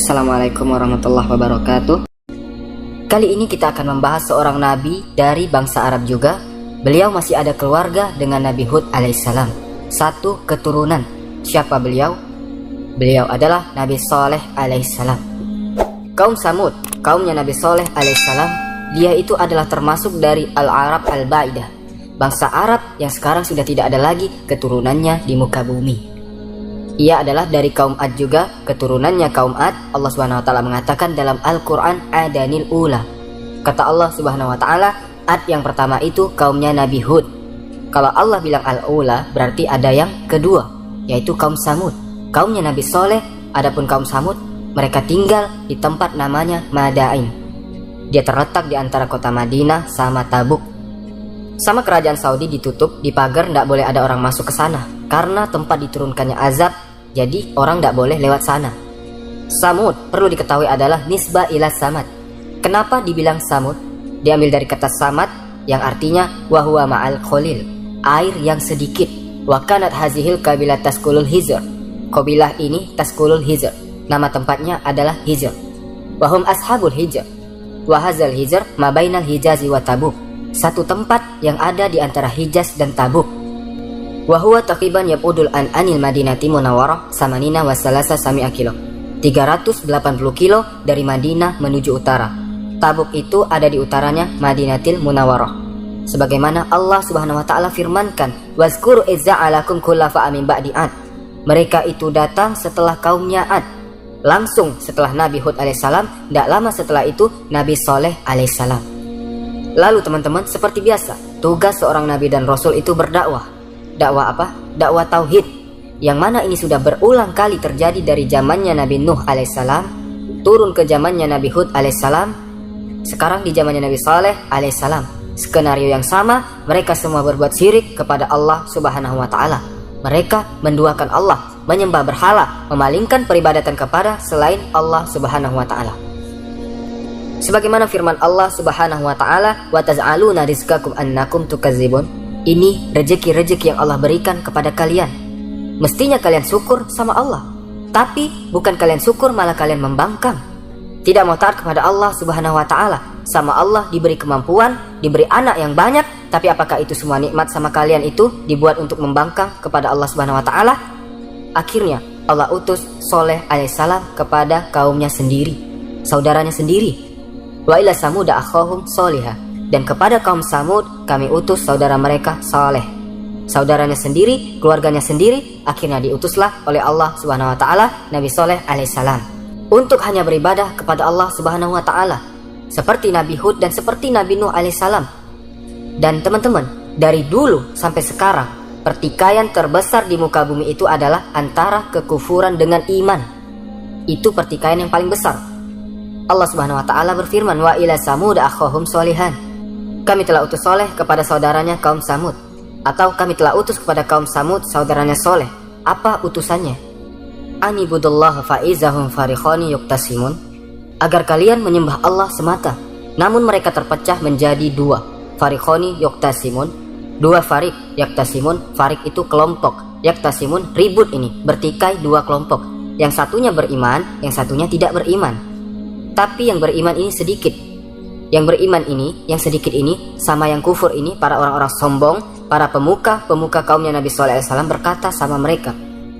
Assalamualaikum warahmatullahi wabarakatuh. Kali ini kita akan membahas seorang nabi dari bangsa Arab juga. Beliau masih ada keluarga dengan Nabi Hud alaihissalam. Satu keturunan. Siapa beliau? Beliau adalah Nabi Saleh alaihissalam. Kaum Samud, kaumnya Nabi Saleh alaihissalam, dia itu adalah termasuk dari Al-Arab Al-Ba'idah, bangsa Arab yang sekarang sudah tidak ada lagi keturunannya di muka bumi. Ia adalah dari kaum Ad juga, keturunannya kaum Ad. Allah Subhanahu wa taala mengatakan dalam Al-Qur'an, Adanil Ula. Kata Allah Subhanahu wa taala, Ad yang pertama itu kaumnya Nabi Hud. Kalau Allah bilang Al-Ula, berarti ada yang kedua, yaitu kaum Samud, kaumnya Nabi Saleh. Adapun kaum Samud, mereka tinggal di tempat namanya Madain. Dia terletak di antara kota Madinah sama Tabuk. Sama kerajaan Saudi ditutup, dipagar, tidak boleh ada orang masuk ke sana karena tempat diturunkannya azab. Jadi orang tidak boleh lewat sana. Samud perlu diketahui adalah nisbah ila samad. Kenapa dibilang Samud? Diambil dari kata samad yang artinya wahwa ma'al kholil, air yang sedikit. Wa kanat hazihil kabilah taskulul hijr. Kabilah ini taskulul hijr, nama tempatnya adalah Hijr. Wahum ashabul hijr. Wahazal hijr mabainal hijazi wa Tabuk. Satu tempat yang ada di antara Hijaz dan Tabuk. Wahuwa taqiban yabudul anil Madinati Munawwarah samanina wasalasa sami'a kilo. 380 kilo dari Madinah menuju utara. Tabuk itu ada di utaranya Madinatil Munawwarah. Sebagaimana Allah Subhanahu wa taala firmankan, wazkuru izza'alakum kullafa amin ba'di Ad. Mereka itu datang setelah kaumnya Ad. Langsung setelah Nabi Hud alaihissalam, tidak lama setelah itu Nabi Saleh alaihissalam. Lalu teman-teman, seperti biasa, tugas seorang nabi dan rasul itu berdakwah. Dakwah apa? Dakwah tauhid. Yang mana ini sudah berulang kali terjadi dari zamannya Nabi Nuh alaihissalam, turun ke zamannya Nabi Hud alaihissalam, sekarang di zamannya Nabi Saleh alaihissalam. Skenario yang sama, mereka semua berbuat syirik kepada Allah Subhanahu wa taala. Mereka menduakan Allah, menyembah berhala, memalingkan peribadatan kepada selain Allah Subhanahu wa taala. Sebagaimana firman Allah Subhanahu wa taala, wa taz'aluna rizqakum annakum tukadzibun. Ini rezeki-rezeki yang Allah berikan kepada kalian. Mestinya kalian syukur sama Allah, tapi bukan kalian syukur, malah kalian membangkang. Tidak mau taat kepada Allah Subhanahu wa taala. Sama Allah diberi kemampuan, diberi anak yang banyak, tapi apakah itu semua nikmat sama kalian itu dibuat untuk membangkang kepada Allah Subhanahu wa taala? Akhirnya Allah utus Saleh alaihissalam kepada kaumnya sendiri, saudaranya sendiri. Wa ila Samud akhahum Salihah. Dan kepada kaum Samud kami utus saudara mereka Saleh, saudaranya sendiri, keluarganya sendiri. Akhirnya diutuslah oleh Allah Subhanahu wa taala Nabi Saleh alaihissalam untuk hanya beribadah kepada Allah Subhanahu wa taala, seperti Nabi Hud dan seperti Nabi Nuh alaihissalam. Dan teman-teman, dari dulu sampai sekarang, pertikaian terbesar di muka bumi itu adalah antara kekufuran dengan iman. Itu pertikaian yang paling besar. Allah Subhanahu wa taala berfirman, wa ila Samud akhahum Salihan. Kami telah utus Saleh kepada saudaranya kaum Samud, atau kami telah utus kepada kaum Samud saudaranya Saleh. Apa utusannya? Anibudullah faizahum farikhani yuktasimun. Agar kalian menyembah Allah semata. Namun mereka terpecah menjadi dua. Farikhani yuktasimun. Dua farik. Yaktasimun, farik itu kelompok. Yaktasimun, ribut ini, bertikai dua kelompok. Yang satunya beriman, yang satunya tidak beriman. Tapi yang beriman ini sedikit. Yang beriman ini, yang sedikit ini, sama yang kufur ini, para orang-orang sombong, para pemuka kaumnya Nabi Sallallahu Alaihi Wasallam berkata sama mereka,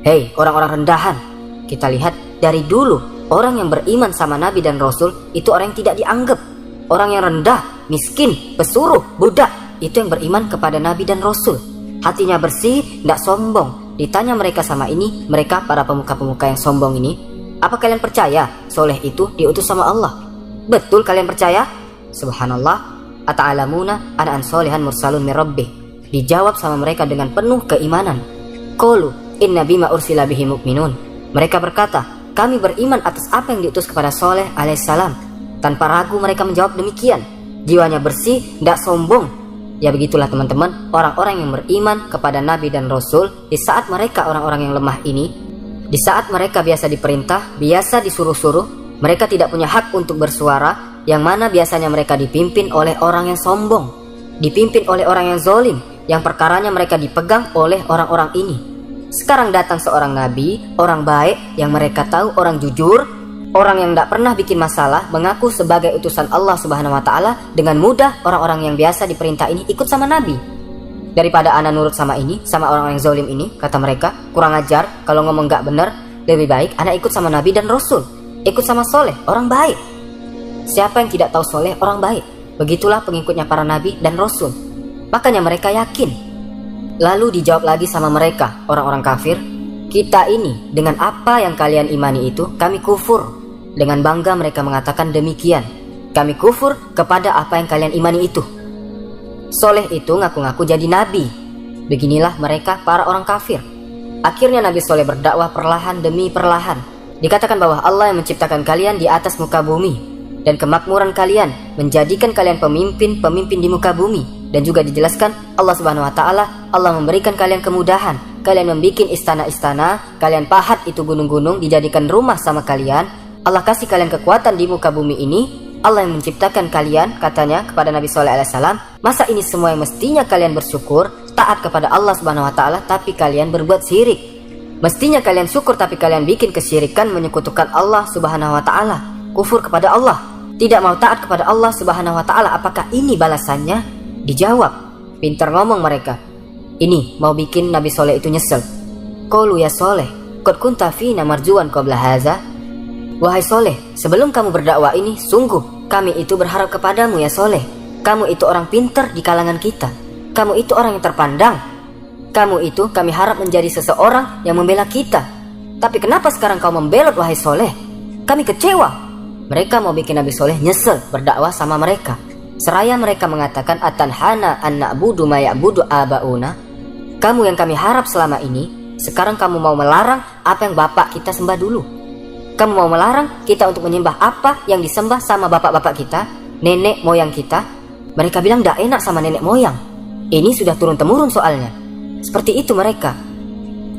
hei orang-orang rendahan, kita lihat dari dulu orang yang beriman sama Nabi dan Rasul itu orang yang tidak dianggap, orang yang rendah, miskin, pesuruh, budak. Itu yang beriman kepada Nabi dan Rasul, hatinya bersih, tidak sombong. Ditanya mereka sama ini, mereka para pemuka-pemuka yang sombong ini, apa kalian percaya Saleh itu diutus sama Allah? Betul kalian percaya? Subhanallah, ata'alamuna an'an solihan mursalun min rabbih. Dijawab sama mereka dengan penuh keimanan. Qalu inna bima ursila bihi mu'minun. Mereka berkata, kami beriman atas apa yang diutus kepada Saleh alaihissalam. Tanpa ragu mereka menjawab demikian. Jiwanya bersih, tidak sombong. Ya begitulah teman-teman, orang-orang yang beriman kepada Nabi dan Rasul di saat mereka orang-orang yang lemah ini, di saat mereka biasa diperintah, biasa disuruh-suruh, mereka tidak punya hak untuk bersuara, yang mana biasanya mereka dipimpin oleh orang yang sombong, dipimpin oleh orang yang zalim, yang perkaranya mereka dipegang oleh orang-orang ini. Sekarang datang seorang nabi, orang baik, yang mereka tahu orang jujur, Orang yang tidak pernah bikin masalah mengaku sebagai utusan Allah Subhanahu wa Ta'ala. Dengan mudah orang-orang yang biasa diperintah ini ikut sama Nabi. Daripada ana nurut sama ini, sama orang yang zalim ini, kata mereka, kurang ajar, kalau ngomong gak benar, lebih baik ana ikut sama Nabi dan Rasul. Ikut sama soleh, orang baik. Siapa yang tidak tahu soleh, orang baik. Begitulah pengikutnya para Nabi dan Rasul. Makanya mereka yakin. Lalu dijawab lagi sama mereka, orang-orang kafir, kita ini dengan apa yang kalian imani itu, kami kufur. Dengan bangga mereka mengatakan demikian, kami kufur kepada apa yang kalian imani itu. Soleh itu ngaku-ngaku jadi nabi. Beginilah mereka para orang kafir. Akhirnya Nabi Soleh berdakwah perlahan demi perlahan. Dikatakan bahwa Allah yang menciptakan kalian di atas muka bumi, dan kemakmuran kalian menjadikan kalian pemimpin di muka bumi. Dan juga dijelaskan Allah Subhanahu wa Ta'ala, Allah memberikan kalian kemudahan. Kalian membuat istana-istana, kalian pahat itu gunung-gunung dijadikan rumah sama kalian. Allah kasih kalian kekuatan di muka bumi ini. Allah yang menciptakan kalian, katanya kepada Nabi Shallallahu Alaihi Wasallam, masa ini semua yang mestinya kalian bersyukur, taat kepada Allah Subhanahu wa Ta'ala, tapi kalian berbuat syirik. Mestinya kalian syukur tapi kalian bikin kesyirikan, menyekutukan Allah Subhanahu wa Ta'ala, kufur kepada Allah, tidak mau taat kepada Allah Subhanahu wa Ta'ala. Apakah ini balasannya? Dijawab, pintar ngomong mereka. Ini mau bikin Nabi Soleh itu nyesel. Qalu ya Soleh, qad kunta fina marjuan qabla haza. Wahai Soleh, sebelum kamu berdakwah ini, sungguh kami itu berharap kepadamu ya Soleh. Kamu itu orang pintar di kalangan kita. Kamu itu orang yang terpandang. Kamu itu kami harap menjadi seseorang yang membela kita. Tapi kenapa sekarang kau membelot wahai Soleh? Kami kecewa. Mereka mau bikin Nabi Soleh nyesel berdakwah sama mereka. Seraya mereka mengatakan, atanhana an na'budu ma ya'budu abauna. Kamu yang kami harap selama ini, sekarang kamu mau melarang apa yang bapak kita sembah dulu. Kamu mau melarang kita untuk menyembah apa yang disembah sama bapak-bapak kita, nenek moyang kita. Mereka bilang tidak enak sama nenek moyang. Ini sudah turun-temurun soalnya. Seperti itu mereka.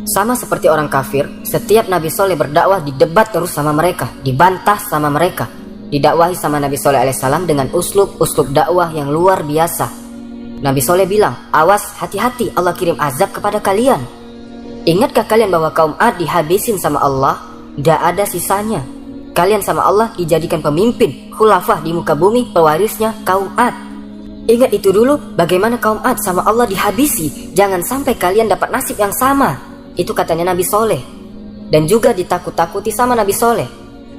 Sama seperti orang kafir, setiap Nabi Soleh berdakwah didebat terus sama mereka, dibantah sama mereka. Didakwahi sama Nabi Soleh alaihissalam dengan uslub dakwah yang luar biasa. Nabi Soleh bilang, awas, hati-hati, Allah kirim azab kepada kalian. Ingatkah kalian bahwa kaum Ad dihabisin sama Allah? Tidak ada sisanya. Kalian sama Allah dijadikan pemimpin, khulafah di muka bumi, pewarisnya kaum Ad. Ingat itu dulu, bagaimana kaum Ad sama Allah dihabisi. Jangan sampai kalian dapat nasib yang sama. Itu katanya Nabi Soleh. Dan juga ditakut-takuti sama Nabi Soleh.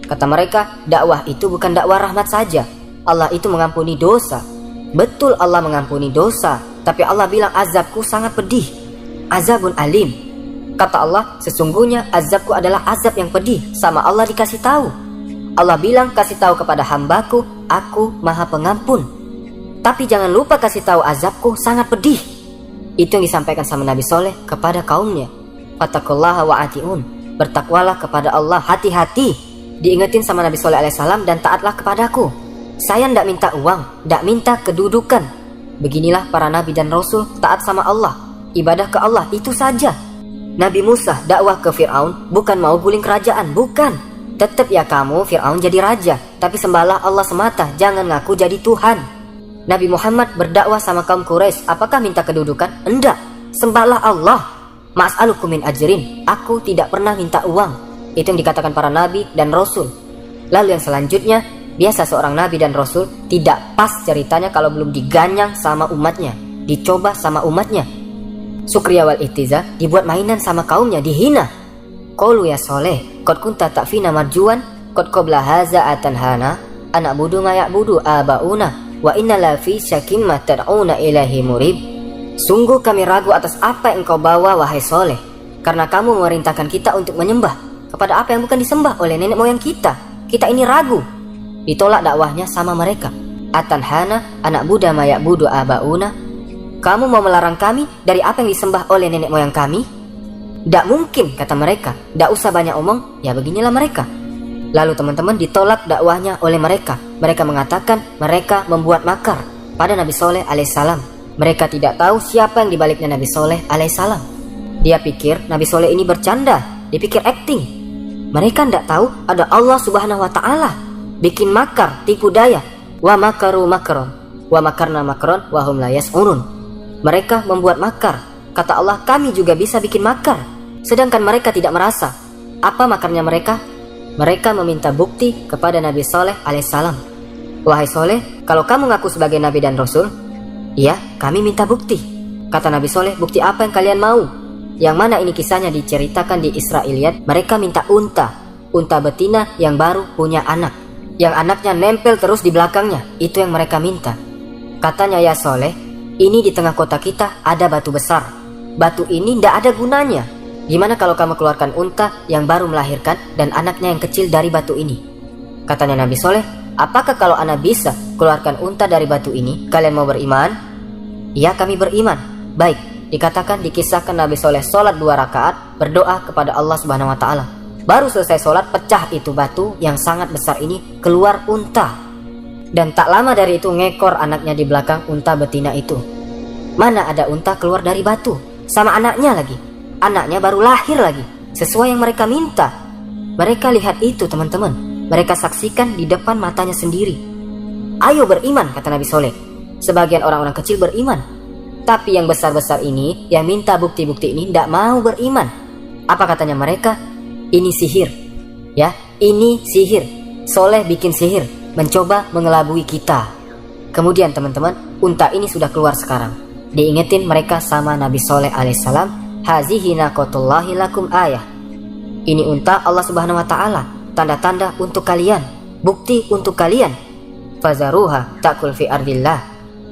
Kata mereka, dakwah itu bukan dakwah rahmat saja. Allah itu mengampuni dosa. Betul Allah mengampuni dosa, tapi Allah bilang azabku sangat pedih. Azabun alim. Kata Allah, sesungguhnya azabku adalah azab yang pedih. Sama Allah dikasih tahu. Allah bilang, kasih tahu kepada hambaku, aku maha pengampun. Tapi jangan lupa kasih tahu azabku sangat pedih. Itu yang disampaikan sama Nabi Soleh kepada kaumnya. Fattaqullaha wa ati'un. Bertakwalah kepada Allah, hati-hati. Diingetin sama Nabi Soleh alaihissalam, dan taatlah kepadaku. Saya tidak minta uang, tidak minta kedudukan. Beginilah para Nabi dan Rasul taat sama Allah. Ibadah ke Allah, itu saja. Nabi Musa dakwah ke Fir'aun, bukan mau guling kerajaan, bukan. Tetap ya kamu Fir'aun jadi raja, tapi sembahlah Allah semata, jangan ngaku jadi Tuhan. Nabi Muhammad berdakwah sama kaum Quraisy, apakah minta kedudukan? Enggak, sembahlah Allah. Mas'alukum min ajrin, aku tidak pernah minta uang. Itu yang dikatakan para nabi dan rasul. Lalu yang selanjutnya, biasa seorang nabi dan rasul tidak pas ceritanya kalau belum diganyang sama umatnya, dicoba sama umatnya. Sukriya wal ihtiza, dibuat mainan sama kaumnya, dihina. Qalu ya Soleh, qad kunta ta'fina marjuan, qad qabla haza atanhana an na'budu ma ya'budu abauna wa inna la fi syakim ma tad'una ilahi murib. Sungguh kami ragu atas apa yang kau bawa wahai Soleh, karena kamu memerintahkan kita untuk menyembah kepada apa yang bukan disembah oleh nenek moyang kita. Kita ini ragu. Ditolak dakwahnya sama mereka. Atanhana anak buddha mayak budu abauna. Kamu mau melarang kami dari apa yang disembah oleh nenek moyang kami? Tidak mungkin, kata mereka. Tidak usah banyak omong, ya beginilah mereka. Lalu teman-teman ditolak dakwahnya oleh mereka. Mereka mengatakan mereka membuat makar pada Nabi Soleh alaihissalam. Mereka tidak tahu siapa yang dibaliknya Nabi Soleh alaihissalam. Dia pikir Nabi Soleh ini bercanda, dipikir acting. Mereka tidak tahu ada Allah Subhanahu wa Ta'ala. Bikin makar, tipu daya. Wa makaru makron, wa makarna makron, wa hum la yas'urun. Mereka membuat makar. Kata Allah, kami juga bisa bikin makar. Sedangkan mereka tidak merasa. Apa makarnya mereka? Mereka meminta bukti kepada Nabi Soleh alaihissalam. Wahai Soleh, kalau kamu ngaku sebagai Nabi dan Rasul, iya, kami minta bukti. Kata Nabi Soleh, bukti apa yang kalian mau? Yang mana ini kisahnya diceritakan di Israiliyat. Mereka minta unta betina yang baru punya anak, yang anaknya nempel terus di belakangnya. Itu yang mereka minta. Katanya, ya Soleh, ini di tengah kota kita ada batu besar. Batu ini tidak ada gunanya. Gimana kalau kamu keluarkan unta yang baru melahirkan dan anaknya yang kecil dari batu ini? Katanya Nabi Soleh, apakah kalau ana bisa keluarkan unta dari batu ini, kalian mau beriman? Iya, kami beriman. Baik, dikatakan dikisahkan Nabi Soleh sholat 2 rakaat, berdoa kepada Allah Subhanahu Wa Taala. Baru selesai sholat, pecah itu batu yang sangat besar ini, keluar unta. Dan tak lama dari itu ngekor anaknya di belakang unta betina itu. Mana ada unta keluar dari batu, sama anaknya lagi. Anaknya baru lahir lagi, sesuai yang mereka minta. Mereka lihat itu teman-teman, mereka saksikan di depan matanya sendiri. Ayo beriman, kata Nabi Soleh. Sebagian orang-orang kecil beriman, tapi yang besar-besar ini, yang minta bukti-bukti ini, tidak mau beriman. Apa katanya mereka? Ini sihir. Ya, ini sihir. Soleh bikin sihir, mencoba mengelabui kita. Kemudian teman-teman, unta ini sudah keluar sekarang. Diingetin mereka sama Nabi Soleh alaihissalam, hazihi naqatullahi lakum ayah. Ini unta Allah Subhanahu Wa Taala, tanda-tanda untuk kalian, bukti untuk kalian. Fazaruha takul fi ardillah,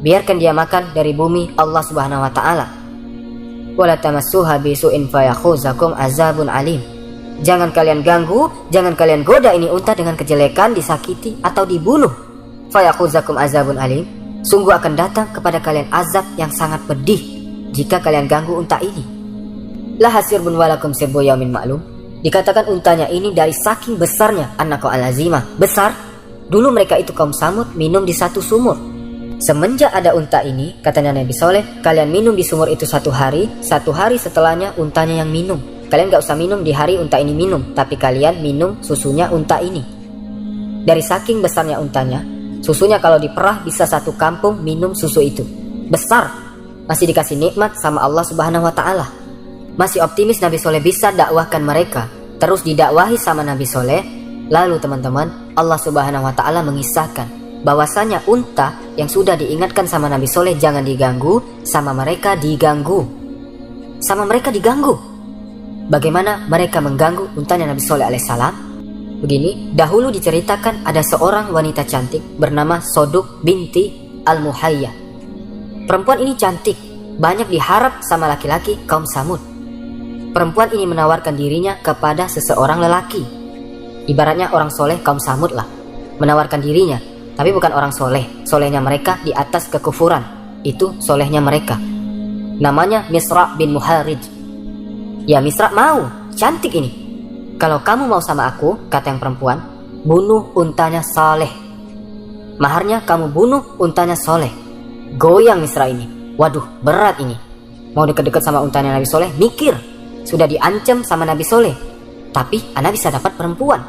biarkan dia makan dari bumi Allah Subhanahu Wa Taala. Wala tamassuha bisu'in fayakhuzakum azabun alim. Jangan kalian ganggu, jangan kalian goda ini unta dengan kejelekan, disakiti atau dibunuh. Fayakhuzakum azabun alim, sungguh akan datang kepada kalian azab yang sangat pedih jika kalian ganggu unta ini. Laha sirbun walakum sirbu yaumin ma'lum. Dikatakan untanya ini dari saking besarnya, an-naqah al-azimah, besar. Dulu mereka itu kaum Samud minum di satu sumur. Semenjak ada unta ini, katanya Nabi Soleh, kalian minum di sumur itu 1 hari, 1 hari setelahnya untanya yang minum. Kalian gak usah minum di hari unta ini minum, tapi kalian minum susunya unta ini. Dari saking besarnya untanya, susunya kalau diperah bisa 1 kampung minum susu itu. Besar, masih dikasih nikmat sama Allah Subhanahu Wa Taala. Masih optimis Nabi Soleh bisa dakwahkan mereka. Terus didakwahi sama Nabi Soleh. Lalu teman-teman, Allah Subhanahu Wa Taala mengisahkan bahwasanya unta yang sudah diingatkan sama Nabi Soleh jangan diganggu, sama mereka diganggu. Sama mereka diganggu. Bagaimana mereka mengganggu untanya Nabi Soleh alaihissalam? Begini, dahulu diceritakan ada seorang wanita cantik bernama Soduk binti Al-Muhayyah. Perempuan ini cantik, banyak diharap sama laki-laki kaum Samud. Perempuan ini menawarkan dirinya kepada seseorang lelaki. Ibaratnya orang soleh kaum Samud lah, menawarkan dirinya. Tapi bukan orang soleh, solehnya mereka di atas kekufuran. Itu solehnya mereka. Namanya Misra bin Muharrij. Ya Misra mau, cantik ini. Kalau kamu mau sama aku, kata yang perempuan, bunuh untanya Saleh. Maharnya kamu bunuh untanya Soleh. Goyang Misra ini. Waduh, berat ini. Mau deket-deket sama untanya Nabi Soleh, mikir. Sudah diancam sama Nabi Soleh, tapi ana bisa dapat perempuan.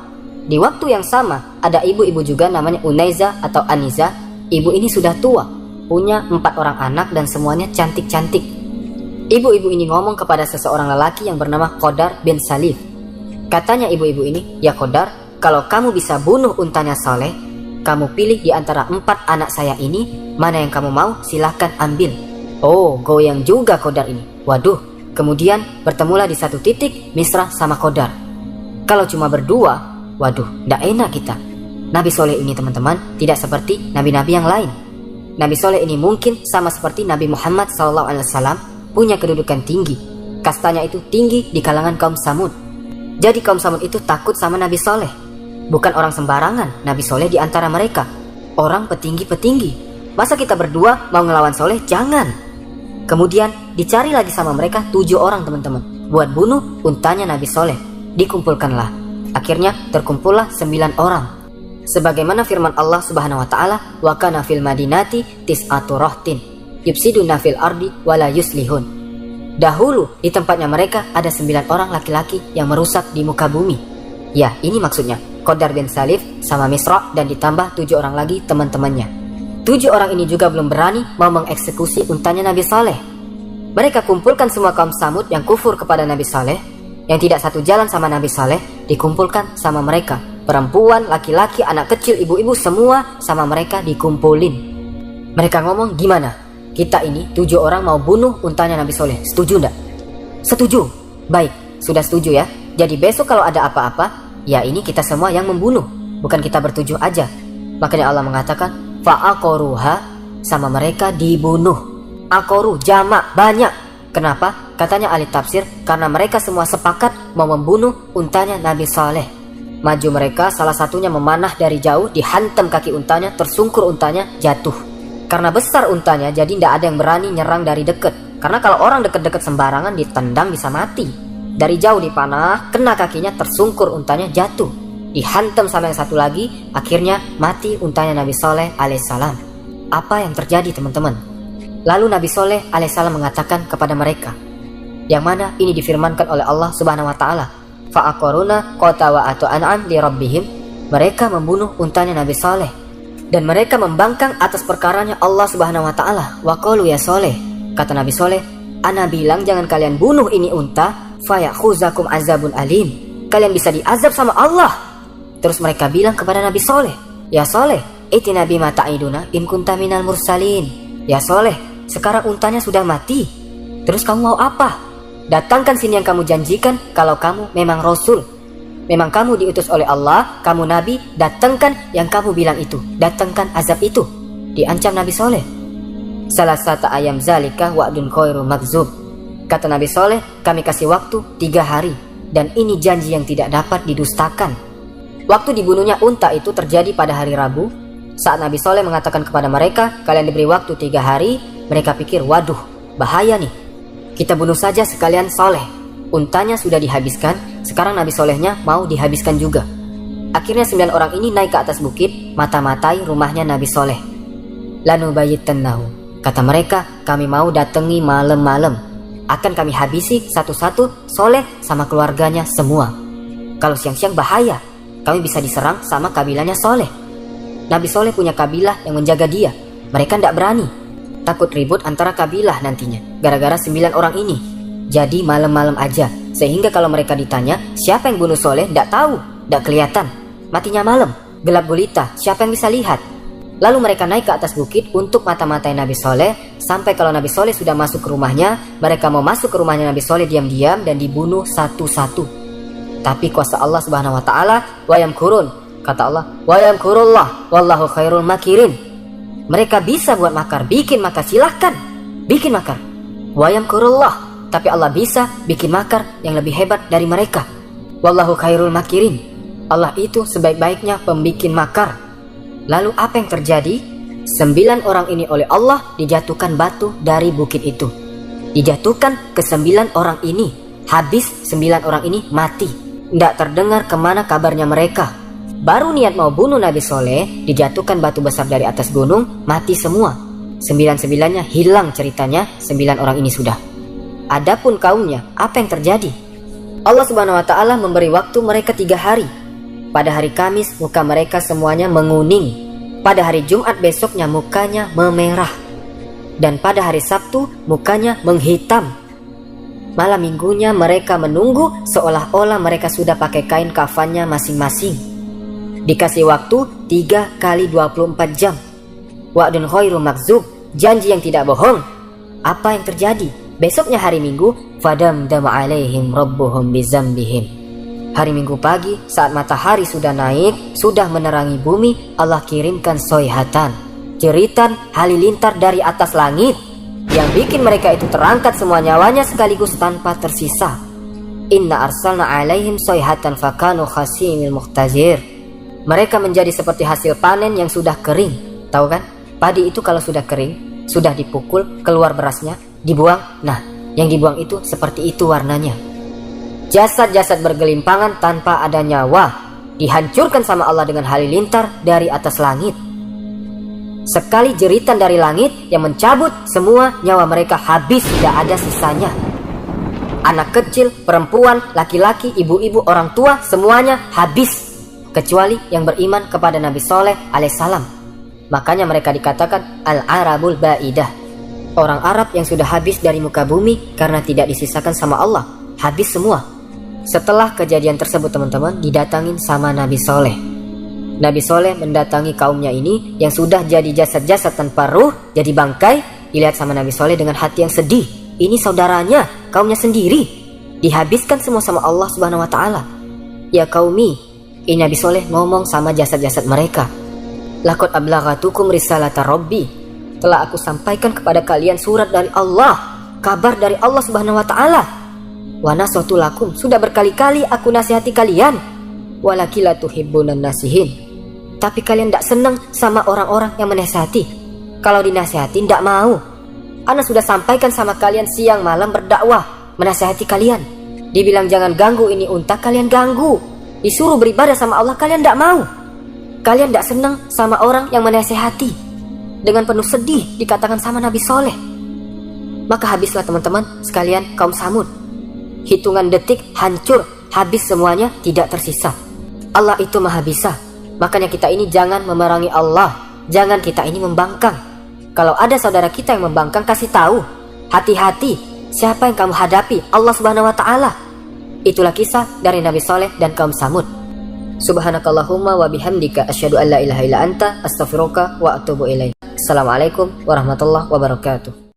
Di waktu yang sama, ada ibu-ibu juga namanya Unaiza atau Aniza. Ibu ini sudah tua, punya 4 orang anak dan semuanya cantik-cantik. Ibu-ibu ini ngomong kepada seseorang lelaki yang bernama Qadar bin Salif. Katanya ibu-ibu ini, ya Qadar, kalau kamu bisa bunuh untanya Saleh, kamu pilih di antara 4 anak saya ini, mana yang kamu mau silahkan ambil. Oh, goyang juga Qadar ini. Waduh. Kemudian bertemulah di satu titik Misra sama Qadar. Kalau cuma berdua, waduh, ndak enak kita. Nabi Soleh ini teman-teman tidak seperti nabi-nabi yang lain. Nabi Soleh ini mungkin sama seperti Nabi Muhammad SAW, punya kedudukan tinggi. Kastanya itu tinggi di kalangan kaum Samud. Jadi kaum Samud itu takut sama Nabi Soleh. Bukan orang sembarangan Nabi Soleh di antara mereka. Orang petinggi-petinggi. Masa kita berdua mau ngelawan Soleh? Jangan. Kemudian dicari lagi sama mereka 7 orang teman-teman buat bunuh untanya Nabi Soleh. Dikumpulkanlah. Akhirnya terkumpullah 9 orang. Sebagaimana firman Allah Subhanahu Wa Taala, wa kana fil madinati tis'atu rahtin yufsiduna fil ardi wala yuslihun. Dahulu di tempatnya mereka ada 9 orang laki-laki yang merusak di muka bumi. Ya, ini maksudnya Qadar bin Salif sama Misra dan ditambah 7 orang lagi teman-temannya. 7 orang ini juga belum berani mau mengeksekusi untanya Nabi Saleh. Mereka kumpulkan semua kaum Samud yang kufur kepada Nabi Saleh, yang tidak satu jalan sama Nabi Saleh, dikumpulkan sama mereka. Perempuan, laki-laki, anak kecil, ibu-ibu, semua sama mereka dikumpulin. Mereka ngomong, gimana? Kita ini 7 orang mau bunuh untanya Nabi Soleh. Setuju enggak? Setuju. Baik, sudah setuju ya. Jadi besok kalau ada apa-apa, ya ini kita semua yang membunuh, bukan kita bertujuh aja. Makanya Allah mengatakan fa'aqoruha, sama mereka dibunuh. Aqoru jamak, banyak. Kenapa? Katanya ahli tafsir, karena mereka semua sepakat mau membunuh untanya Nabi Saleh. Maju mereka, salah satunya memanah dari jauh, dihantam kaki untanya, tersungkur untanya, jatuh. Karena besar untanya, jadi tidak ada yang berani nyerang dari dekat. Karena kalau orang deket-deket sembarangan ditendang bisa mati. Dari jauh dipanah, kena kakinya, tersungkur untanya, jatuh. Dihantam sama yang satu lagi, akhirnya mati untanya Nabi Soleh alaihissalam. Apa yang terjadi teman-teman? Lalu Nabi Soleh alaihissalam mengatakan kepada mereka, yang mana ini difirmankan oleh Allah subhanahu wa ta'ala, fa'aqaruna qatawa atau an'am li rabbihim, mereka membunuh untanya Nabi Soleh, dan mereka membangkang atas perkaranya Allah subhanahu wa ta'ala. Wa qalu ya Soleh, kata Nabi Soleh, ana bilang jangan kalian bunuh ini unta, fayakhuzakum azabun alim, kalian bisa diazab sama Allah. Terus mereka bilang kepada Nabi Soleh, ya Soleh, itina bima ta'iduna in kunta minal mursalin. Ya Soleh, sekarang untanya sudah mati, terus kamu mau apa? Datangkan sini yang kamu janjikan kalau kamu memang Rasul, memang kamu diutus oleh Allah, kamu Nabi, datangkan yang kamu bilang itu, datangkan azab itu. Diancam Nabi Soleh. Salah satu ayam zalika wa'dun khairu makzub. Kata Nabi Soleh, kami kasih waktu 3 hari, dan ini janji yang tidak dapat didustakan. Waktu dibunuhnya unta itu terjadi pada hari Rabu. Saat Nabi Soleh mengatakan kepada mereka, kalian diberi waktu 3 hari, mereka pikir, waduh, bahaya nih. Kita bunuh saja sekalian Soleh. Untanya sudah dihabiskan, sekarang Nabi Solehnya mau dihabiskan juga. Akhirnya 9 orang ini naik ke atas bukit, mata-matai rumahnya Nabi Soleh. Lanubayyitannahu, kata mereka, kami mau datangi malam-malam. Akan kami habisi satu-satu Soleh sama keluarganya semua. Kalau siang-siang bahaya, kami bisa diserang sama kabilahnya Soleh. Nabi Soleh punya kabilah yang menjaga dia. Mereka tidak berani, takut ribut antara kabilah nantinya gara-gara 9 orang ini. Jadi malam-malam aja, sehingga kalau mereka ditanya siapa yang bunuh Soleh, tidak tahu, tidak kelihatan. Matinya malam, gelap gulita, siapa yang bisa lihat? Lalu mereka naik ke atas bukit untuk mata-matai Nabi Soleh, sampai kalau Nabi Soleh sudah masuk ke rumahnya, mereka mau masuk ke rumahnya Nabi Soleh diam-diam dan dibunuh satu-satu. Tapi kuasa Allah subhanahu wa ta'ala, wayam kurun, kata Allah, wayam kurullah, wallahu khairul makirin. Mereka bisa buat makar, bikin makar, silahkan bikin makar. Wayam kurullah, tapi Allah bisa bikin makar yang lebih hebat dari mereka. Wallahu khairul makirin, Allah itu sebaik-baiknya pembikin makar. Lalu apa yang terjadi? 9 orang ini oleh Allah dijatuhkan batu dari bukit itu. Dijatuhkan ke 9 orang ini. Habis 9 orang ini mati. Tidak terdengar kemana kabarnya mereka. Baru niat mau bunuh Nabi Soleh, dijatuhkan batu besar dari atas gunung, mati semua. 9-9-nya hilang ceritanya, 9 orang ini sudah. Adapun kaumnya, apa yang terjadi? Allah subhanahu wa ta'ala memberi waktu mereka 3 hari. Pada hari Kamis, muka mereka semuanya menguning. Pada hari Jumat besoknya, mukanya memerah. Dan pada hari Sabtu, mukanya menghitam. Malam minggunya mereka menunggu seolah-olah mereka sudah pakai kain kafannya masing-masing. Dikasih waktu 3 kali 24 jam. Wa'dun khairu makzub, janji yang tidak bohong. Apa yang terjadi? Besoknya hari Minggu, fadamdama alaihim rabbuhum bizambihim. Hari Minggu pagi, saat matahari sudah naik, sudah menerangi bumi, Allah kirimkan soihatan, jeritan halilintar dari atas langit, yang bikin mereka itu terangkat semua nyawanya sekaligus tanpa tersisa. Inna arsalna alaihim soihatan fakanu khasimil muhtazir. Mereka menjadi seperti hasil panen yang sudah kering. Tahu kan? Padi itu kalau sudah kering, sudah dipukul, keluar berasnya, dibuang. Nah, yang dibuang itu seperti itu warnanya. Jasad-jasad bergelimpangan tanpa ada nyawa, dihancurkan sama Allah dengan halilintar dari atas langit. Sekali jeritan dari langit yang mencabut semua nyawa mereka, habis, tidak ada sisanya. Anak kecil, perempuan, laki-laki, ibu-ibu, orang tua, semuanya habis. Kecuali yang beriman kepada Nabi Soleh alaihissalam. Makanya mereka dikatakan Al-Arabul Ba'idah, orang Arab yang sudah habis dari muka bumi karena tidak disisakan sama Allah. Habis semua. Setelah kejadian tersebut teman-teman, didatangin sama Nabi Soleh. Nabi Soleh mendatangi kaumnya ini yang sudah jadi jasad-jasad tanpa ruh, jadi bangkai. Dilihat sama Nabi Soleh dengan hati yang sedih. Ini saudaranya, kaumnya sendiri, dihabiskan semua sama Allah Subhanahu wa Ta'ala. Ya qaumi, ini Nabi Soleh ngomong sama jasad-jasad mereka. Laqad ablaghatukum risalata Rabbi. Telah aku sampaikan kepada kalian surat dari Allah, kabar dari Allah Subhanahu wa Ta'ala. Wa nasatu lakum, sudah berkali-kali aku nasihati kalian. Walaki la tuhibbunan nasihin. Tapi kalian tidak senang sama orang-orang yang menasihati. Kalau dinasihati tidak mau. Ana sudah sampaikan sama kalian siang malam berdakwah, menasihati kalian. Dibilang jangan ganggu ini unta, kalian ganggu. Disuruh beribadah sama Allah, kalian tidak mau. Kalian tidak senang sama orang yang menasihati. Dengan penuh sedih dikatakan sama Nabi Soleh. Maka habislah teman-teman sekalian kaum Samud. Hitungan detik hancur, habis semuanya, tidak tersisa. Allah itu maha bisa. Makanya kita ini jangan memerangi Allah. Jangan kita ini membangkang. Kalau ada saudara kita yang membangkang, kasih tahu. Hati-hati, siapa yang kamu hadapi? Allah Subhanahu wa Ta'ala. Itulah kisah dari Nabi Soleh dan kaum Samud. Subhanakallahumma wa bihamdika asyhadu an la ilaha illa anta astaghfiruka wa atubu ilaik. Assalamualaikum warahmatullahi wabarakatuh.